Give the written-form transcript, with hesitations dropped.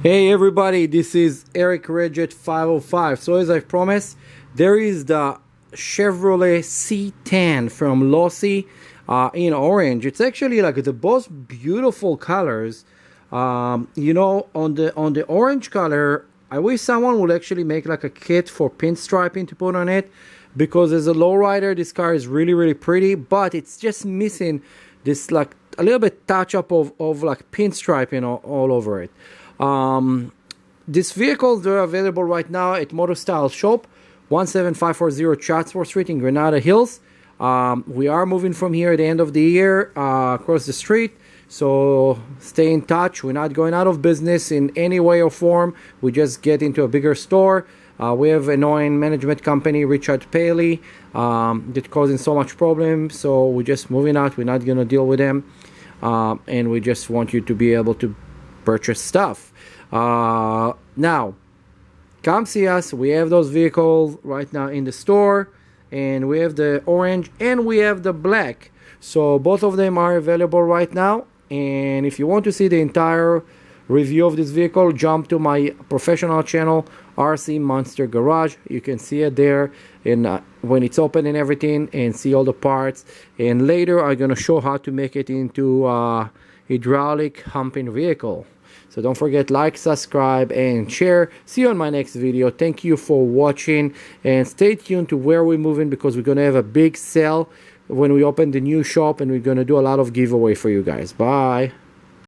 Hey everybody, this is Eric Redjet 505. So as I promised, there is the Chevrolet C10 from Losi in orange. It's actually like the most beautiful colors. You know, on the orange color, I wish someone would actually make like a kit for pinstriping to put on it, because as a lowrider, this car is really pretty, but it's just missing this like a little bit touch up of like pinstriping all over it. These vehicles are available right now at MOTOSTYLES shop, 17540 Chatsworth Street in Granada Hills. We are moving from here at the end of the year across the street, so stay in touch. We're not going out of business in any way or form. We just get into a bigger store. We have an annoying management company, Richard Paley, that's causing so much problem, so we're just moving out. We're not going to deal with them, and we just want you to be able to purchase stuff. Now come see us. We have those vehicles right now in the store, and we have the orange and we have the black, so both of them are available right now. And if you want to see the entire review of this vehicle, jump to my professional channel, RC Monster Garage. You can see it there, and when it's open and everything, and see all the parts. And later I'm gonna show how to make it into hydraulic humping vehicle. So don't forget, like, subscribe, and share. See you on my next video. Thank you for watching, and stay tuned to where we're moving, because we're gonna have a big sale when we open the new shop, and we're gonna do a lot of giveaway for you guys. Bye.